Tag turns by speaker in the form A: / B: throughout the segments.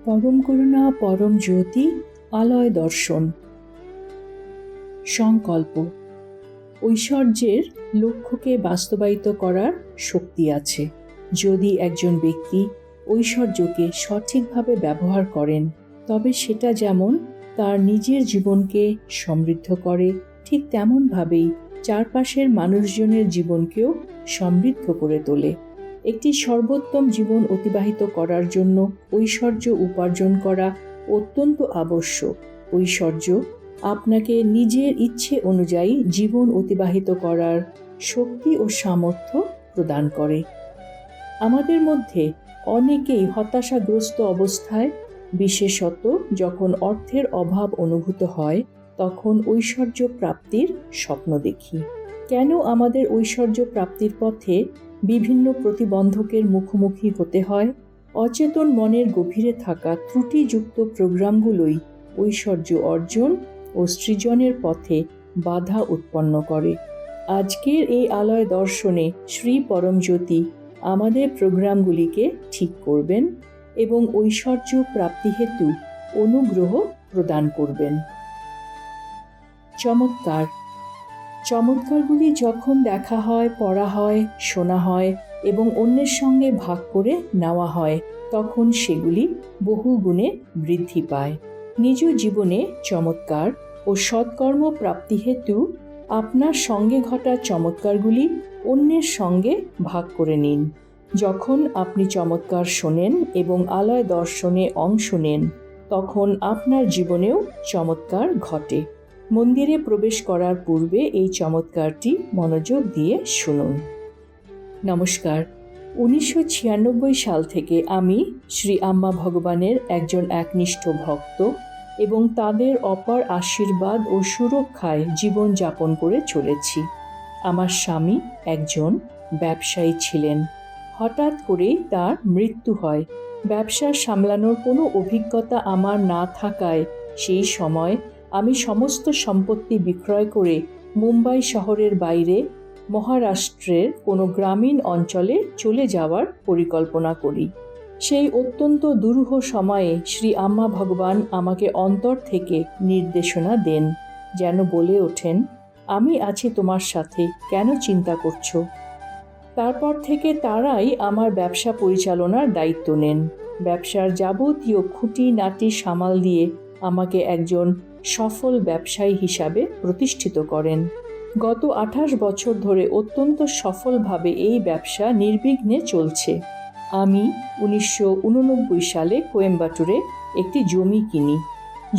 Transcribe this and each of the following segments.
A: পরম করুণা পরম জ্যোতি আলয় দর্শন। সংকল্প। ঐশ্বর্যের লক্ষ্যকে বাস্তবায়িত করার শক্তি আছে যদি একজন ব্যক্তি ঐশ্বর্যকে সঠিকভাবে ব্যবহার করেন, তবে সেটা যেমন তার নিজের জীবনকে সমৃদ্ধ করে, ঠিক তেমনভাবেই চারপাশের মানুষজনের জীবনকেও সমৃদ্ধ করে তোলে। একটি সর্বোত্তম জীবন অতিবাহিত করার জন্য ঐশ্বর্য উপার্জন করা অত্যন্ত আবশ্যক। ঐশ্বর্য আপনাকে নিজের ইচ্ছে অনুযায়ী জীবন অতিবাহিত করার শক্তি ও সামর্থ্য প্রদান করে। আমাদের মধ্যে অনেকেই হতাশাগ্রস্ত অবস্থায়, বিশেষত যখন অর্থের অভাব অনুভূত হয়, তখন ঐশ্বর্য প্রাপ্তির স্বপ্ন দেখি। কেন আমাদের ঐশ্বর্য প্রাপ্তির পথে বিভিন্ন প্রতিবন্ধকের মুখোমুখি হতে হয়? অচেতন মনের গভীরে থাকা ত্রুটিযুক্ত প্রোগ্রামগুলোই ঐশ্বর্য অর্জন ও সৃজনের পথে বাধা উৎপন্ন করে। আজকের এই আলয় দর্শনে শ্রী পরমজ্যোতি আমাদের প্রোগ্রামগুলিকে ঠিক করবেন এবং ঐশ্বর্য প্রাপ্তি হেতু অনুগ্রহ প্রদান করবেন। চমৎকার। চমৎকারগুলি যখন দেখা হয়, পড়া হয়, শোনা হয় এবং অন্যের সঙ্গে ভাগ করে নেওয়া হয়, তখন সেগুলি বহু গুণে বৃদ্ধি পায়। নিজ জীবনে চমৎকার ও সৎকর্ম প্রাপ্তি হেতু আপনার সঙ্গে ঘটা চমৎকারগুলি অন্যের সঙ্গে ভাগ করে নিন। যখন আপনি চমৎকার শোনেন এবং আলয় দর্শনে অংশ নেন, তখন আপনার জীবনেও চমৎকার ঘটে। মন্দিরে প্রবেশ করার পূর্বে এই চমৎকারটি মনোযোগ দিয়ে শুনুন। নমস্কার। 1996 সাল থেকে আমি শ্রী আম্মা ভগবানের একজন একনিষ্ঠ ভক্ত এবং তাদের অপার আশীর্বাদ ও সুরক্ষায় জীবন যাপন করে চলেছি। আমার স্বামী একজন ব্যবসায়ী ছিলেন। হঠাৎ করেই তার মৃত্যু হয়। ব্যবসা সামলানোর কোনো অভিজ্ঞতা আমার না থাকায় সেই সময় আমি সমস্ত সম্পত্তি বিক্রয় করে মুম্বাই শহরের বাইরে মহারাষ্ট্রের কোনো গ্রামীণ অঞ্চলে চলে যাওয়ার পরিকল্পনা করি। সেই অত্যন্ত দুরূহ সময়ে শ্রী আম্মা ভগবান আমাকে অন্তর থেকে নির্দেশনা দেন, যেন বলে ওঠেন, আমি আছি তোমার সাথে, কেন চিন্তা করছো? তারপর থেকে তারাই আমার ব্যবসা পরিচালনার দায়িত্ব নেন। ব্যবসার যাবতীয় খুঁটিনাটি সামাল দিয়ে আমাকে একজন সফল ব্যবসায়ী হিসাবে প্রতিষ্ঠিত করেন। গত 28 বছর ধরে অত্যন্ত সফলভাবে এই ব্যবসা নির্বিঘ্নে চলছে। আমি 1989 সালে কোয়েম্বাটুরে একটি জমি কিনি।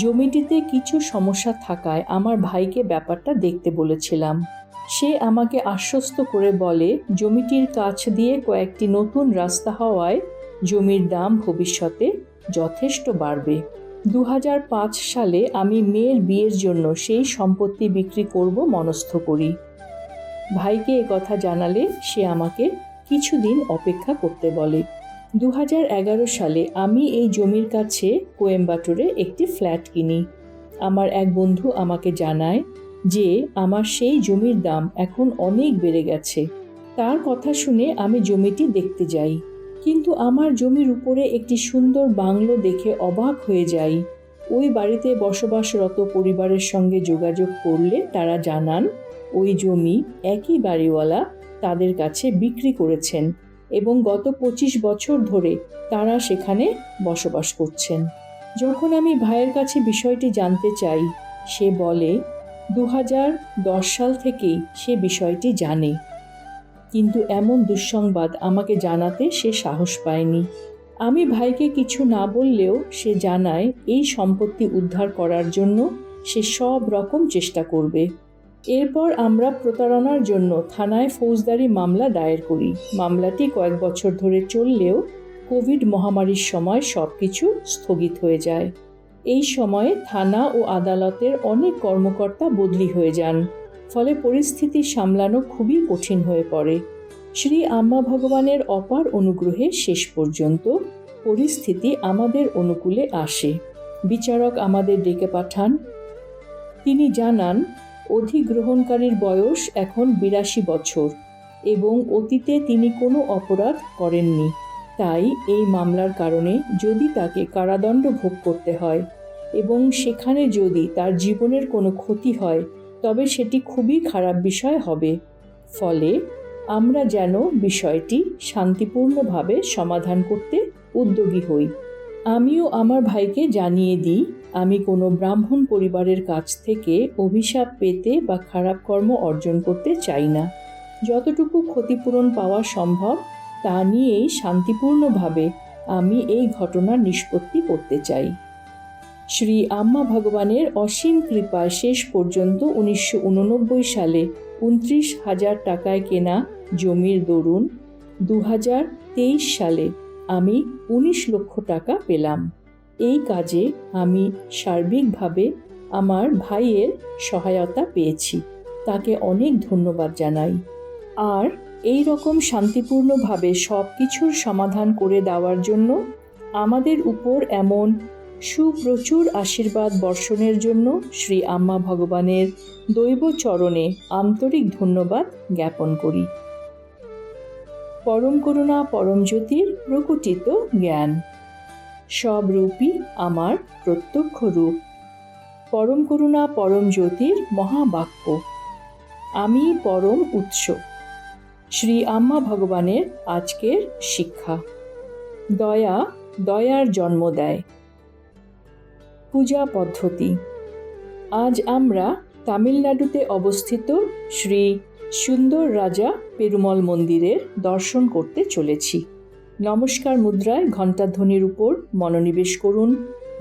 A: জমিটিতে কিছু সমস্যা থাকায় আমার ভাইকে ব্যাপারটা দেখতে বলেছিলাম। সে আমাকে আশ্বস্ত করে বলে, জমিটির কাছ দিয়ে কয়েকটি নতুন রাস্তা হওয়ায় জমির দাম ভবিষ্যতে যথেষ্ট বাড়বে। 2005 সালে আমি মেয়ের বিয়ের জন্য সেই সম্পত্তি বিক্রি করব মনস্থ করি। ভাইকে কথা জানালে সে আমাকে কিছুদিন অপেক্ষা করতে বলে। 2011 সালে আমি এই জমির কাছে কোয়েম্বাটুরে একটি ফ্ল্যাট কিনি। আমার এক বন্ধু আমাকে জানায় যে আমার সেই জমির দাম এখন অনেক বেড়ে গেছে। তার কথা শুনে আমি জমিটি দেখতে যাই, কিন্তু আমার জমির উপরে একটি সুন্দর বাংলো দেখে অবাক হয়ে যাই। ওই বাড়িতে বসবাসরত পরিবারের সঙ্গে যোগাযোগ করলে তারা জানান ওই জমি একই বাড়িওয়ালা তাদের কাছে বিক্রি করেছেন এবং গত 25 বছর ধরে তারা সেখানে বসবাস করছেন। যখন আমি ভাইয়ের কাছে বিষয়টি জানতে চাই, সে বলে 2010 সাল থেকেই সে বিষয়টি জানে, কিন্তু এমন দুঃসংবাদ আমাকে জানাতে সে সাহস পায়নি। আমি ভাইকে কিছু না বললেও সে জানায় এই সম্পত্তি উদ্ধার করার জন্য সে সব রকম চেষ্টা করবে। এরপর আমরা প্রতারণার জন্য থানায় ফৌজদারি মামলা দায়ের করি। মামলাটি কয়েক বছর ধরে চললেও কোভিড মহামারীর সময় সবকিছু স্থগিত হয়ে যায়। এই সময়ে থানা ও আদালতের অনেক কর্মকর্তা বদলি হয়ে যান, ফলে পরিস্থিতি সামলানো খুবই কঠিন হয়ে পড়ে। শ্রী আম্মা ভগবানের অপার অনুগ্রহে শেষ পর্যন্ত পরিস্থিতি আমাদের অনুকূলে আসে। বিচারক আমাদের ডেকে পাঠান। তিনি জানান অধিগ্রহণকারীর বয়স এখন 82 বছর এবং অতীতে তিনি কোনো অপরাধ করেননি। তাই এই মামলার কারণে যদি তাকে কারাদণ্ড ভোগ করতে হয় এবং সেখানে যদি তার জীবনের কোনো ক্ষতি হয়, তবে সেটি খুবই খারাপ বিষয় হবে। ফলে আমরা যেন বিষয়টি শান্তিপূর্ণভাবে সমাধান করতে উদ্যোগী হই। আমিও আমার ভাইকে জানিয়ে দিই, আমি কোনো ব্রাহ্মণ পরিবারের কাছ থেকে অভিশাপ পেতে বা খারাপ কর্ম অর্জন করতে চাই না। যতটুকু ক্ষতিপূরণ পাওয়া সম্ভব তা নিয়েই শান্তিপূর্ণভাবে আমি এই ঘটনার নিষ্পত্তি করতে চাই। শ্রী আম্মা ভগবানের অসীম কৃপায় শেষ পর্যন্ত 1989 সালে 29,000 টাকায় কেনা জমির দরুন 2023 সালে আমি 19 লক্ষ টাকা পেলাম। এই কাজে আমি সার্বিকভাবে আমার ভাইয়ের সহায়তা পেয়েছি, তাকে অনেক ধন্যবাদ জানাই। আর এই রকম শান্তিপূর্ণভাবে সব কিছুর সমাধান করে দেওয়ার জন্য আমাদের উপর এমন সুপ্রচুর আশীর্বাদ বর্ষণের জন্য শ্রী আম্মা ভগবানের দৈব চরণে আন্তরিক ধন্যবাদ জ্ঞাপন করি। পরম করুণা পরম জ্যোতির প্রকটিত জ্ঞান, সব রূপই আমার প্রত্যক্ষ রূপ। পরম করুণা পরম জ্যোতির মহাবাক্য, আমি পরম উৎস। শ্রী আম্মা ভগবানের আজকের শিক্ষা, দয়া দয়ার জন্ম দেয়। পূজা পদ্ধতি। আজ আমরা তামিলনাড়ুতে অবস্থিত শ্রী সুন্দর রাজা পেরুমল মন্দিরের দর্শন করতে চলেছি। নমস্কার মুদ্রায় ঘণ্টাধ্বনির উপর মনোনিবেশ করুন,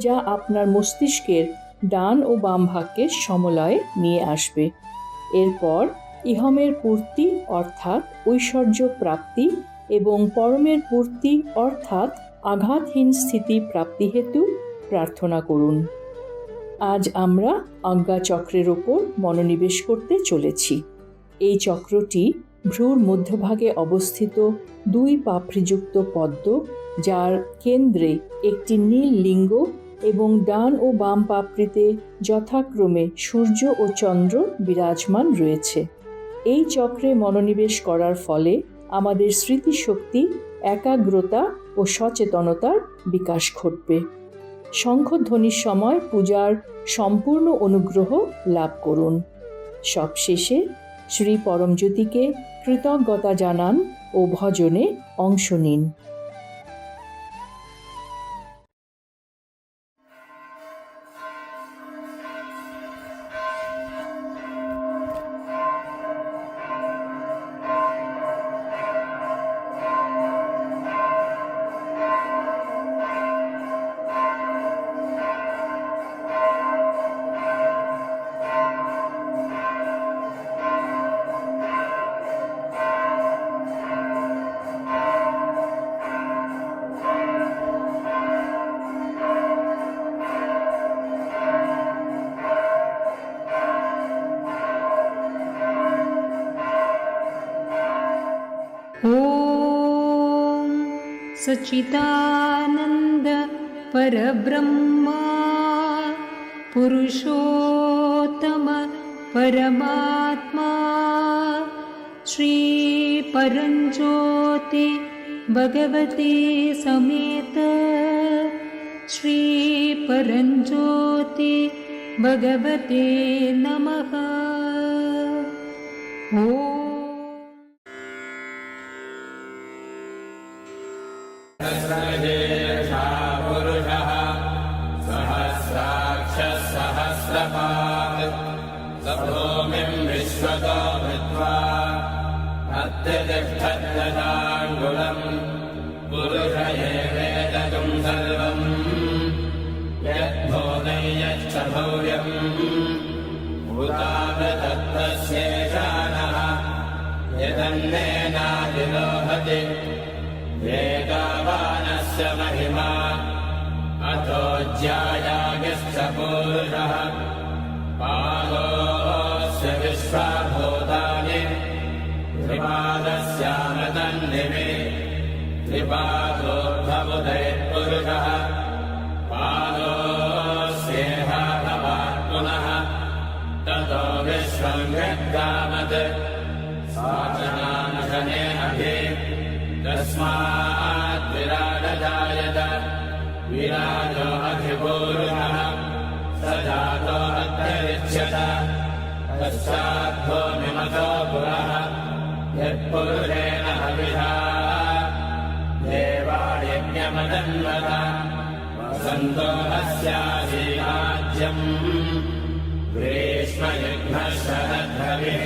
A: যা আপনার মস্তিষ্কের ডান ও বাম ভাগকে সমলয়ে নিয়ে আসবে। এরপর ইহমের পূর্তি অর্থাৎ ঐশ্বর্য প্রাপ্তি এবং পরমের পূর্তি অর্থাৎ আঘাতহীন স্থিতি প্রাপ্তি হেতু প্রার্থনা করুন। আজ আমরা আজ্ঞা চক্রের ওপর মনোনিবেশ করতে চলেছি। এই চক্রটি ভ্রুর মধ্যভাগে অবস্থিত 2 পাপড়িযুক্ত পদ্ম, যার কেন্দ্রে একটি নীল লিঙ্গ এবং ডান ও বাম পাপড়িতে যথাক্রমে সূর্য ও চন্দ্র বিরাজমান রয়েছে। এই চক্রে মনোনিবেশ করার ফলে আমাদের স্মৃতিশক্তি, একাগ্রতা ও সচেতনতার বিকাশ ঘটবে। শঙ্খধ্বনির সময় পূজার সম্পূর্ণ অনুগ্রহ লাভ করুন। সবশেষে শ্রী পরমজ্যোতিকে কৃতজ্ঞতা জানান ও ভজনে অংশ নিন।
B: ॐ सच्चिदानन्द परब्रह्मा पुरुषोत्तम परमात्मा श्री परञ्ज्योति भगवती समेत श्री परञ्ज्योति भगवते नमः। ॐ
C: सहस्रशीर्षा पुरुषः सहस्राक्षः सहस्रपात् स भूमिं विश्वतो कृत्वा अत्यतिष्ठद्दशाङ्गुलम् पुरुष एवेदं सर्वम् यद्भूतं यच्च भव्यम् भूतावतत्तस्येषानः यदन्नेनादिलोहति वेदावानस्य महिमा अथो ज्यायागश्च पुरुषः पादोऽस्य विश्वभूतानि त्रिपादस्यामतन्निमे त्रिपादोऽर्धबुधैर्पुरुषः पादोऽस्येह भवात् पुनः ततो विश्वं यद्गामत् साचनानशने अभि तस्मात् विराजो अधिपूरुषः स जातो अत्यरिच्यत पश्चाद्भो मिमतो पुरः यत्पुरुषेण हविषा देवायज्ञमदन्वत वसन्तो अस्यासीराज्यम् ग्रीष्मयुग्मः शरद्रविः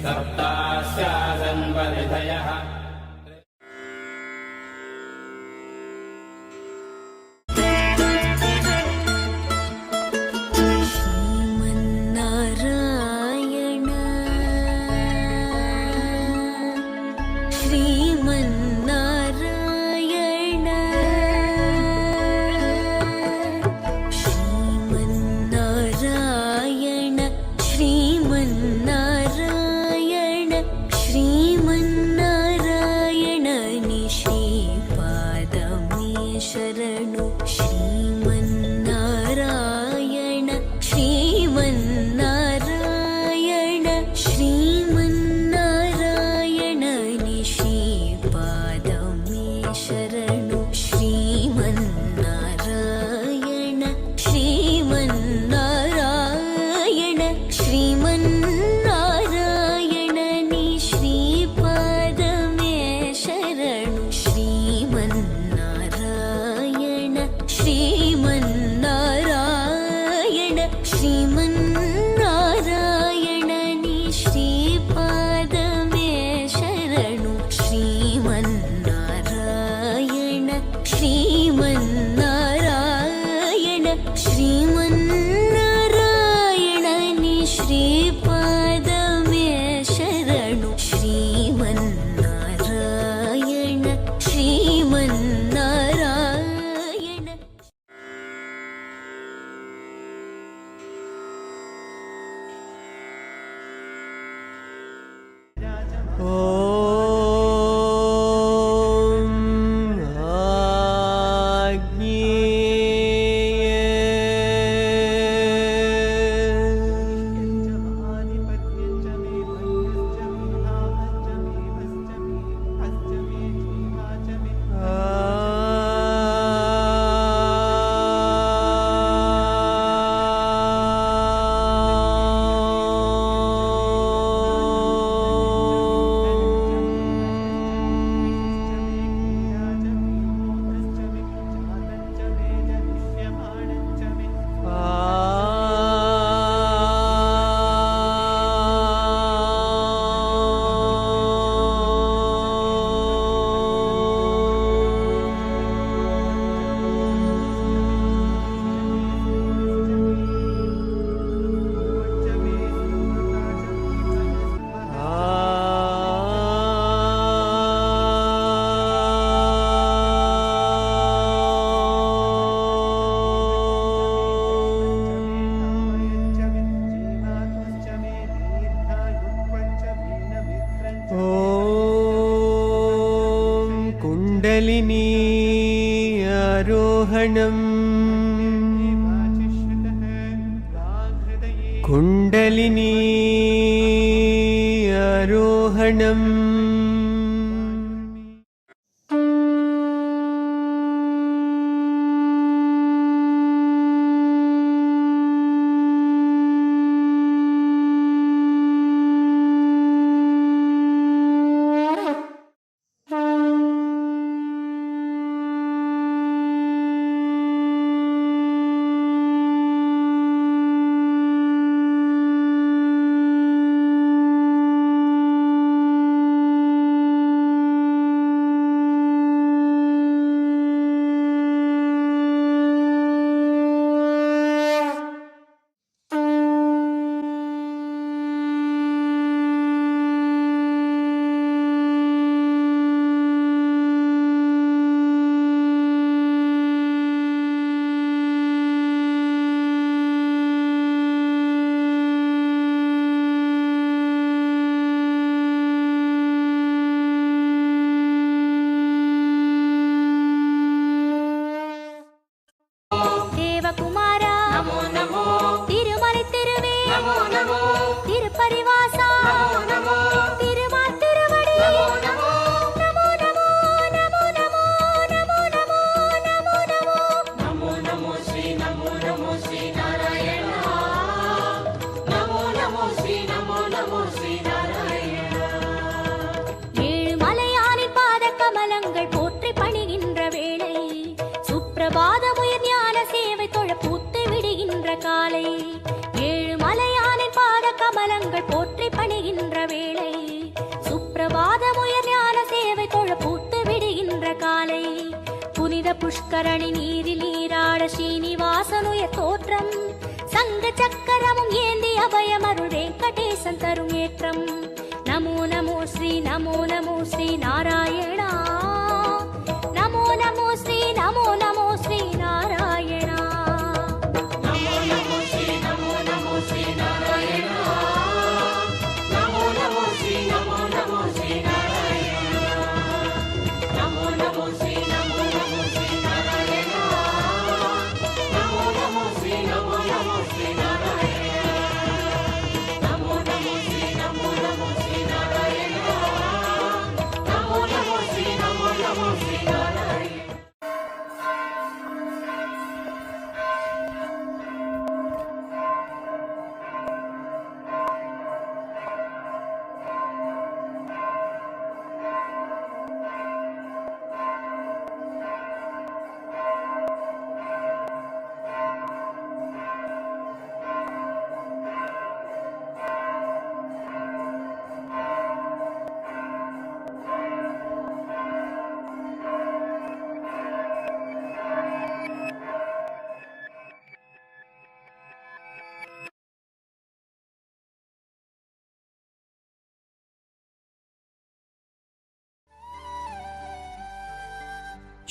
C: सप्तास्यासन् परिधयः
D: कुण्डलिनी आरोहणम् कुण्डलिनी आरोहणम्
E: சுப்பிரபாதமுயர் ஞான சேவை தொழ பூத்து விடுகின்ற காலை, ஏழு மலையானின் பாத கமலங்கள் போற்றி பணிகின்ற வேளை. சுப்பிரபாதமுயர் ஞான சேவை தொழ பூத்து விடுகின்ற காலை, புனித புஷ்கரணி நீரில் நீராட ஸ்ரீனிவாசனுயர் தோற்றம், சங்க சக்கரமும் ஏந்தி அபயமருள் வெங்கடேசன் தரும் ஏற்றம். நமோ நமோ ஸ்ரீ நமோ நமோ ஸ்ரீ நாராயணா, நமோ நமோ ஸ்ரீ நமோ நமோ ஸ்ரீ நாராயணா. நமோ நமோ ஸ்ரீ நமோ நமோ ஸ்ரீ நாராயணா, நமோ நமோ ஸ்ரீ நமோ நமோ ஸ்ரீ நாராயணா, நமோ நமோ ஸ்ரீ நமோ நமோ ஸ்ரீ நாராயணா, நமோ நமோ ஸ்ரீ நமோ நமோ ஸ்ரீ நாராயணா, நமோ நமோ ஸ்ரீ நமோ நமோ ஸ்ரீ நாராயணா, நமோ நமோ ஸ்ரீ நமோ நமோ ஸ்ரீ நாராயணா.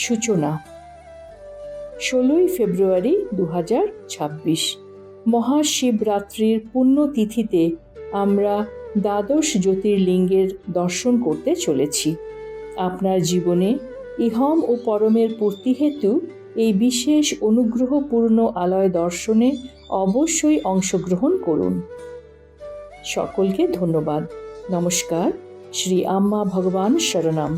A: সূচনা 16ই ফেব্রুয়ারি 2026। মহাশিবরাত্রির পুণ্যতিথিতে আমরা দ্বাদশ জ্যোতির্লিঙ্গের দর্শন করতে চলেছি। আপনার জীবনে ইহম ও পরমের পূর্তি হেতু এই বিশেষ অনুগ্রহপূর্ণ আলয় দর্শনে অবশ্যই অংশগ্রহণ করুন। সকলকে ধন্যবাদ। নমস্কার। শ্রী আম্মা ভগবান শরণম।